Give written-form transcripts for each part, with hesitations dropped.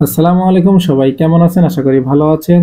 আসসালামু আলাইকুম, সবাই কেমন আছেন? আশা করি ভালো আছেন।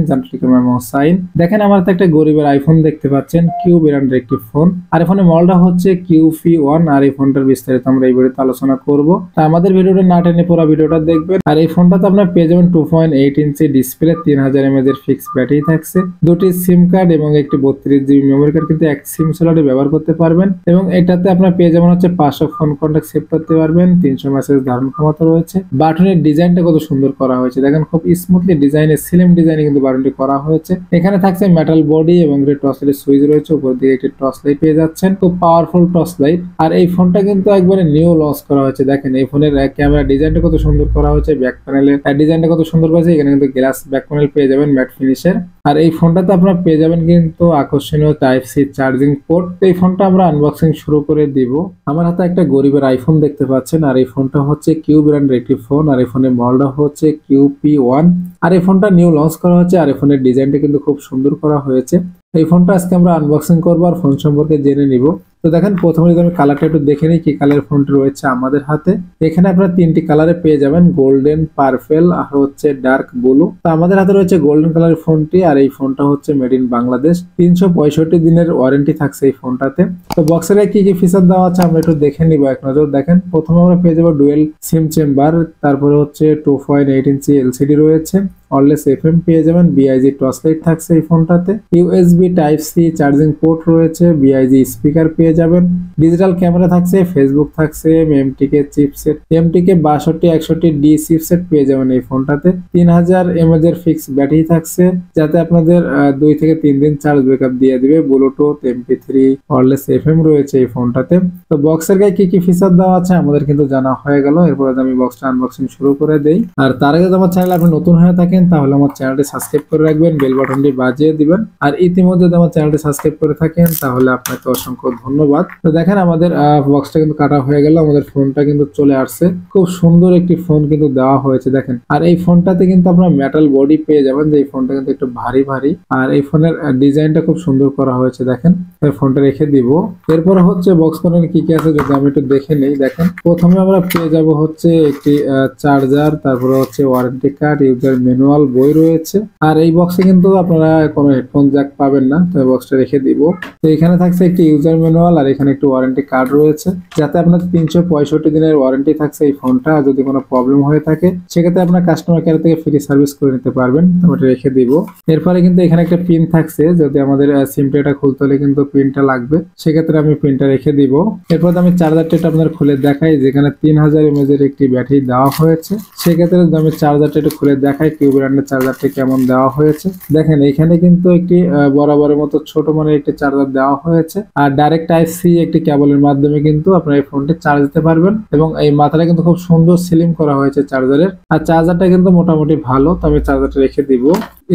সাইন দেখেন, আমার তো একটা গরিবের আইফোন দেখতে পাচ্ছেন, কিউ ব্র্যান্ডের একটি ফোন। আর এই ফোনের মডেলটা হচ্ছে QP1। আর এই ফোনটার বিস্তারিত আমরা এই ভিডিওতে আলোচনা করব। তা আমাদের ভিডিওটা না টেনে পুরো ভিডিওটা দেখবেন। আর এই ফোনটাতে আপনার পেয়ে যাবেন 2.8 ইঞ্চি ডিসপ্লে, 3000 mAh এর ফিক্স ব্যাটারি থাকছে, দুটি সিম কার্ড এবং একটি 32 GB মেমোরি কার্ড, কিন্তু এক সিম স্লটে ব্যবহার করতে পারবেন। এবং এটাতে আপনার পেয়ে যাবেন হচ্ছে 500 ফোন কন্টাক্ট সেভ করতে পারবেন, 300 মেসেজ ধারণ ক্ষমতা রয়েছে। বাটনের ডিজাইনটা কত সুন্দর করা হয়েছে দেখেন, খুব স্মুথলি ডিজাইনে স্লিম ডিজাইনে কিন্তু বাটনটি করা হয়েছে। এখানে থাকছে মেটাল বডি এবং একটি টর্চ লাইট সুইচ রয়েছে, উপর দিকে একটি টর্চ লাইট পেয়ে যাচ্ছেন, খুব পাওয়ারফুল টর্চ লাইট। আর এই ফোনটা কিন্তু একবারে নিউ লঞ্চ করা হয়েছে। দেখেন এই ফোনের ক্যামেরা ডিজাইনটা কত সুন্দর করা হয়েছে, ব্যাক প্যানেলের ডিজাইনটা কত সুন্দর করেছে। এখানে কিন্তু গ্লাস ব্যাক প্যানেল পেয়ে যাবেন ম্যাট ফিনিশের। আর এই ফোনটাতে আপনারা পেয়ে যাবেন কিন্তু আকর্ষণীয় টাইপ সি চার্জিং পোর্ট। এই ফোনটা আমরা আনবক্সিং শুরু করে দিব। আমার হাতে একটা গরিবের আইফোন দেখতে পাচ্ছেন, আর এই ফোনটা হচ্ছে কিউ ব্র্যান্ডের একটি ফোন। আর এই ফোনের মডেলটা হচ্ছে QP1। আর এই ফোনটা নিউ লঞ্চ করা হচ্ছে। আর এই ফোনের ডিজাইনটা কিন্তু খুব সুন্দর করা হয়েছে। এই ফোনটা আজকে আমরা আনবক্সিং করবো আর ফোন সম্পর্কে জেনে নিব। তো দেখেন, প্রথমে যদি আমি কালারটা একটু দেখে নিই, কি কালারের ফোনটি রয়েছে আমাদের হাতে। এখানে আপনারা তিনটি কালারে পেয়ে যাবেন, গোল্ডেন, পার্পেল আর হচ্ছে ডার্ক ব্লু। তো আমাদের হাতে রয়েছে গোল্ডেন কালারের ফোনটি। আর এই ফোনটা হচ্ছে মেড ইন বাংলাদেশ, 365 দিনের ওয়ারেন্টি থাকছে এই ফোনটাতে। তো বক্সের কি কি ফিচার দেওয়া আছে আমরা একটু দেখে নিব এক নজর। দেখেন, প্রথমে আমরা পেয়ে যাবো ডুয়েল সিম চেম্বার, তারপরে হচ্ছে 2.8 ইঞ্চি এলসিডি রয়েছে, ওয়্যারলেস FM পেয়ে যাবেন, BIG টর্চ লাইট থাকছে এই ফোনটাতে, USB type C charging port রয়েছে, BIG স্পিকার পেয়ে যাবেন, ডিজিটাল ক্যামেরা থাকছে, ফেসবুক থাকছে, MTK চিপসেট, MTK 6261D চিপসেট পেয়ে যাবেন এই ফোনটাতে, 3000 mAh এর ফিক্স ব্যাটারি থাকছে, যাতে আপনাদের 2 থেকে 3 দিন চার্জ ব্যাকআপ দিয়ে দিবে। ব্লুটুথ, MP3, ওয়্যারলেস FM রয়েছে এই ফোনটাতে। তো বক্সের গায়ে কি কি ফিচার দেওয়া আছে আমাদের কিন্তু জানা হয়ে গেল। এরপরে আমি বক্সটা আনবক্সিং শুরু করে দেই। আর তার আগে যদি আমার চ্যানেল আপনি নতুন হয়ে থাকেন তাহলে আমার চ্যানেলটি সাবস্ক্রাইব করে রাখবেন, বেল বাটনটি বাজিয়ে দিবেন। আর ইতিমধ্যে যদি আমার চ্যানেলটি সাবস্ক্রাইব করে থাকেন তাহলে আপনাকে অসংখ্য ধন্যবাদ। তো দেখেন, আমাদের বক্সটা কিন্তু কাটা হয়ে গেল, আমাদের ফোনটা কিন্তু চলে আসছে। খুব সুন্দর একটি ফোন কিন্তু দেওয়া হয়েছে দেখেন। আর এই ফোনটাতে কিন্তু আপনারা মেটাল বডি পেয়ে যাবেন, যে এই ফোনটা কিন্তু একটু ভারী ভারী। আর এই ফোনের ডিজাইনটা খুব সুন্দর করা হয়েছে দেখেন। এই ফোনটা রেখে দিব। এরপরে হচ্ছে বক্স প্যানেলে কি কি আছে যদি আমি একটু দেখে নেই। দেখেন, প্রথমে আমরা পেয়ে যাব হচ্ছে একটি চার্জার, তারপরে হচ্ছে ওয়ারেন্টি কার্ড, ইউজার ম্যানুয়াল, বই রয়েছে। আর এই বক্সে কিন্তু আপনারা কোনো হেডফোন জ্যাক পাবেন না, তো এই বক্সটা রেখে দিব। তো এখানে থাকছে একটি ইউজার ম্যানুয়াল, আর এখানে একটি ওয়ারেন্টি কার্ড রয়েছে, যাতে আপনার 365 দিনের ওয়ারেন্টি থাকছে এই ফোনটা। যদি কোনো প্রবলেম হয়ে থাকে সেক্ষেত্রে আপনার কাস্টমার কেয়ার থেকে ফ্রি সার্ভিস করে নিতে পারবেন। আমি এটা রেখে দিব। এরপরে কিন্তু এখানে একটা পিন থাকছে, যদি আমাদের সিম প্লেটটা খুলতে হলে কিন্তু পিনটা লাগবে, সেক্ষেত্রে আমি পিনটা রেখে দিব। এরপর আমি চার্জারটা আপনাদের খুলে দেখাই, যেখানে 3000 mAh এর একটি ব্যাটারি দেওয়া হয়েছে। সেক্ষেত্রে যদি আমি চার্জারটা একটু খুলে দেখাই, কিউ ব্র্যান্ডের চার্জারটি কেমন দেওয়া হয়েছে। দেখেন, এখানে কিন্তু একটি বরাবরের মতো ছোট মানের একটি চার্জার দেওয়া হয়েছে। আর ডাইরেক্ট টাইপ সি একটি কেবলের মাধ্যমে কিন্তু আপনার এই ফোনটি চার্জ দিতে পারবেন। এবং এই মাথাটা কিন্তু খুব সুন্দর সিলিং করা হয়েছে চার্জারের। আর চার্জারটা কিন্তু মোটামুটি ভালো। তো আমি চার্জারটা রেখে দিব।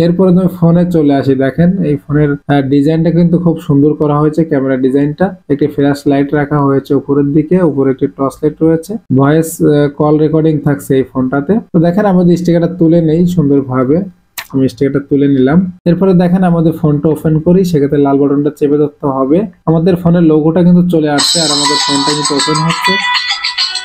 এরপরে তুমি ফোনে চলে আসি। দেখেন, এই ফোনের ডিজাইনটা কিন্তু খুব সুন্দর করা হয়েছে। ক্যামেরা ডিজাইনটা, একটি ফ্ল্যাশ লাইট রাখা হয়েছে উপরের দিকে, উপরে একটি টর্চ লাইট রয়েছে, ভয়েস কল রেকর্ডিং থাকছে এই ফোনটাতে। তো দেখেন, আমাদের স্টিকারটা তুলে নেই সুন্দরভাবে। আমি স্টিকারটা তুলে নিলাম। এরপরে দেখেন, আমাদের ফোনটা ওপেন করি, সেক্ষেত্রে লাল বাটনটা চেপে ধরতে হবে। আমাদের ফোনের লোগোটা কিন্তু চলে আসছে, আর আমাদের ফোনটা কিন্তু ওপেন হচ্ছে।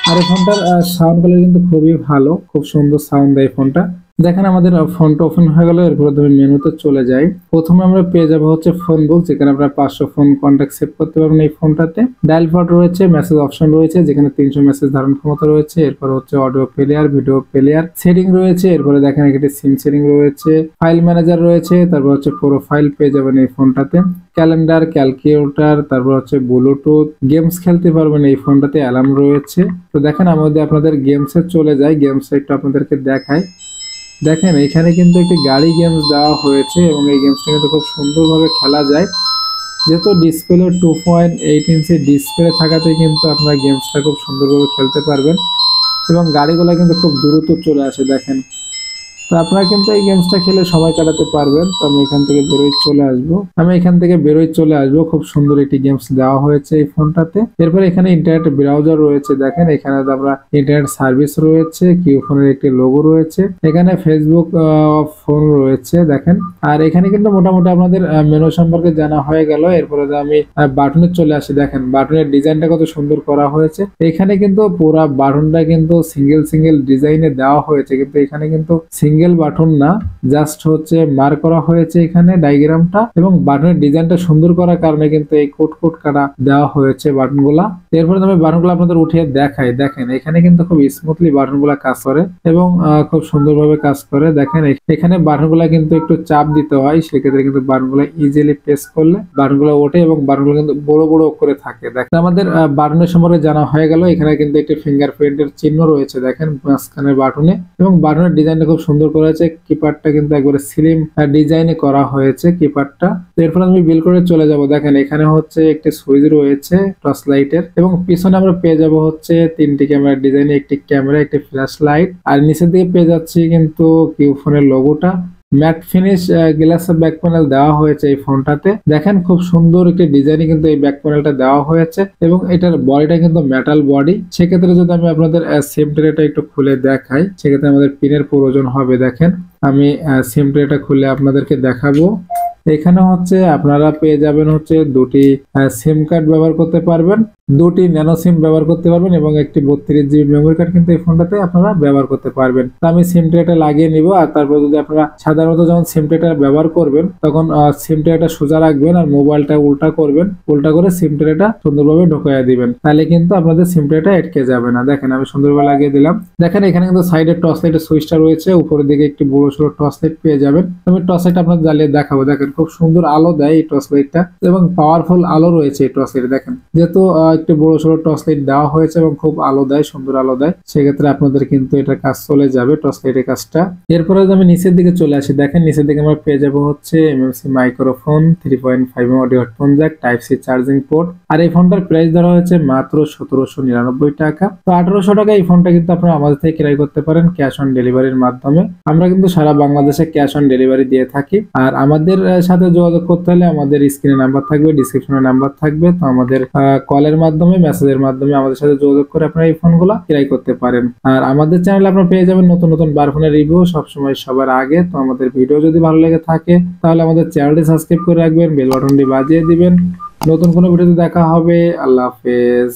আর এই ফোনটার সাউন্ড কোয়ালিটি কিন্তু খুবই ভালো, খুব সুন্দর সাউন্ড দেয় ফোনটা। দেখেন, আমাদের ফোনটা ওপেন হয়ে গেল। এরপরে তুমি মেনুতে চলে যাই। প্রথমে আমরা পেয়ে যাবো হচ্ছে ফোন বুক, যেখানে আপনারা 500 ফোন কন্ট্যাক্ট সেভ করতে পারবেন এই ফোনটাতে। ডায়াল পাড রয়েছে, মেসেজ অপশন রয়েছে, যেখানে 300 মেসেজ ধারণ ক্ষমতা রয়েছে। এরপর হচ্ছে audio player, video player, setting রয়েছে। এরপরে দেখেন, একটি সিম সেটিং রয়েছে, ফাইল ম্যানেজার রয়েছে, তারপর হচ্ছে প্রোফাইল পেয়ে যাবেন এই ফোনটাতে, ক্যালেন্ডার, ক্যালকুলেটর, তারপর হচ্ছে ব্লুটুথ, গেমস খেলতে পারবেন এই ফোনটাতে, অ্যালার্ম রয়েছে। তো দেখেন, আমাদের আপনাদের গেমসে চলে যায়, গেমস একটু আপনাদেরকে দেখায়। দেখেন, এখানে কিন্তু একটি গাড়ি গেমস দেওয়া হয়েছে, এবং এই গেমসটা কিন্তু খুব সুন্দরভাবে খেলা যায়। যেহেতু ডিসপ্লে 2.8 ইঞ্চি ডিসপ্লে থাকাতে কিন্তু আপনারা গেমসটা খুব সুন্দরভাবে খেলতে পারবেন। এবং গাড়িগুলো কিন্তু খুব দ্রুত চলে আসে দেখেন। তো তো আপনারা কিন্তু এই গেমসটা খেলে সময় কাটাতে পারবেন। তো আমি এখান থেকে বেরোয় চলে আসবো। খুব সুন্দর একটি গেমস দেওয়া হয়েছে এই ফোনটাতে। এরপর এখানে ইন্টারনেট ব্রাউজার রয়েছে, দেখেন এখানে আমরা ইন্টারনেট সার্ভিস রয়েছে, কিউ ফোনের একটি লোগো রয়েছে, এখানে ফেসবুক ফোন রয়েছে দেখেন। আর এখানে কিন্তু মোটামুটি আপনাদের মেনু সম্পর্কে জানা হয়ে গেল। এরপরে আমি বাটনে চলে আসি, দেখেন বাটনের ডিজাইনটা কত সুন্দর করা হয়েছে। এখানে কিন্তু পুরো বাটনটা কিন্তু সিঙ্গেল ডিজাইনে দেওয়া হয়েছে, কিন্তু এখানে কিন্তু সিঙ্গেল বাটন না, জাস্ট হচ্ছে মার্ক করা হয়েছে এখানে ডায়াগ্রামটা, এবং বাটনের ডিজাইনটা সুন্দর করার কারণে কিন্তু এই কোট কাটা দেওয়া হয়েছে বাটনগুলা। এরপরে আমি বাটনগুলো আপনাদের উঠিয়ে দেখাই, দেখেন এখানে কিন্তু খুব স্মুথলি বাটনগুলা কাজ করে এবং খুব সুন্দরভাবে কাজ করে। দেখেন এখানে বাটনগুলা কিন্তু একটু চাপ দিতে হয়, সেক্ষেত্রে কিন্তু বাটনগুলো ইজিলি প্রেস করলে বাটনগুলো ওঠে এবং বাটনগুলো কিন্তু বড় বড় করে থাকে। দেখেন আমাদের বাটনের সম্পর্কে জানা হয়ে গেল। এখানে কিন্তু একটি ফিঙ্গারপ্রিন্টের চিহ্ন রয়েছে দেখেন মাঝখানের বাটনে, এবং বাটনের ডিজাইনটা খুব সুন্দর করা হয়েছে। কিপ্যাডটা কিন্তু একবারে স্লিম ডিজাইনে করা হয়েছে কিপ্যাডটা। এরপর আমি বিল করে চলে যাব, দেখেন এখানে হচ্ছে একটি সুইচ রয়েছে টর্চ লাইটের, এবং পিছনে আমরা পেয়ে যাব হচ্ছে 3টি ক্যামেরা ডিজাইনে, একটি ক্যামেরা, একটি ফ্ল্যাশ লাইট, আর নিচের দিকে পেয়ে যাচ্ছি কিন্তু কিউ ফোনের লোগোটা। ম্যাট ফিনিশ গ্লাসের ব্যাক প্যানেল দেওয়া হয়েছে এই ফোনটাতে, দেখেন খুব সুন্দর একটি ডিজাইনে কিন্তু এই ব্যাক প্যানেলটা দেওয়া হয়েছে, এবং এটার বডিটা কিন্তু মেটাল বডি। সেক্ষেত্রে যদি আমি আপনাদের সিম ট্রেটা একটু খুলে দেখাই, সেক্ষেত্রে আমাদের পিনের প্রয়োজন হবে। দেখেন আমি সিম ট্রেটা খুলে আপনাদেরকে দেখাবো। এখানে হচ্ছে আপনারা পেয়ে যাবেন হচ্ছে 2টি সিম কার্ড ব্যবহার করতে পারবেন, 2টি ন্যানো সিম ব্যবহার করতে পারবেন, এবং একটি 32 GB মেমোরি কার্ড কিন্তু এই ফোনটাতে আপনারা ব্যবহার করতে পারবেন। তো আমি সিম ট্রেটা লাগিয়ে নিব। আর তারপর যদি আপনারা সাধারণত যখন সিম ট্রেটা ব্যবহার করবেন তখন সিম ট্রেটা সোজা রাখবেন আর মোবাইলটা উল্টা করবেন, উল্টা করে সিম ট্রেটা সুন্দরভাবে ঢোকাইয়া দিবেন, তাহলে কিন্তু আপনাদের সিম ট্রেটা আটকে যাবে না। দেখেন আমি সুন্দরভাবে লাগিয়ে দিলাম। দেখেন এখানে কিন্তু সাইডে টর্চ লাইটের সুইচটা রয়েছে, উপরের দিকে একটি বড় সড়ো টর্চ লাইট পেয়ে যাবেন। আমি টর্চ লাইট আপনাদের জ্বালিয়ে দেখাবো। দেখেন খুব সুন্দর আলো দেয় এই টর্চ লাইটটা, এবং পাওয়ারফুল আলো রয়েছে এই টর্চ লাইট। দেখেন যেহেতু একটি বড় সড়ো টর্চ লাইট দেওয়া হয়েছে এবং খুব আলো দেয়, সুন্দর আলো দেয়, সেক্ষেত্রে আপনাদের কিন্তু এটা কাজ চলে যাবে টর্চ লাইটের কাজটা। এরপরে আমি নিচের দিকে চলে আসি, দেখেন নিচের দিকে আমরা পেয়ে যাবো হচ্ছে MMC microphone, 3.5 audio headphone jack, type C charging port. আর এই ফোনটার প্রাইস ধরা হয়েছে মাত্র 1799 টাকা। তো 1800 টাকা এই ফোনটা কিন্তু আপনারা আমাদের থেকে ক্রয় করতে পারেন ক্যাশ অন ডেলিভারির মাধ্যমে। আমরা কিন্তু সারা বাংলাদেশে ক্যাশ অন ডেলিভারি দিয়ে থাকি। আর আমাদের সাথে যোগাযোগ করতে হলে আমাদের স্ক্রিনে নাম্বার থাকবে, ডিসক্রিপশনে নাম্বার থাকবে, তো আমাদের কলের মাধ্যমে, মেসেজের মাধ্যমে আমাদের সাথে যোগাযোগ করে আপনারা এই ফোনগুলো ক্রয় করতে পারেন। আর আমাদের চ্যানেলে আপনারা পেয়ে যাবেন নতুন নতুন বার ফোনের রিভিউ সবসময় সবার আগে। তো আমাদের ভিডিও যদি ভালো লেগে থাকে তাহলে আমাদের চ্যানেলটি সাবস্ক্রাইব করে রাখবেন, বেল বাটনটি বাজিয়ে দিবেন। নতুন কোনো ভিডিওতে দেখা হবে। আল্লাহ হাফেজ।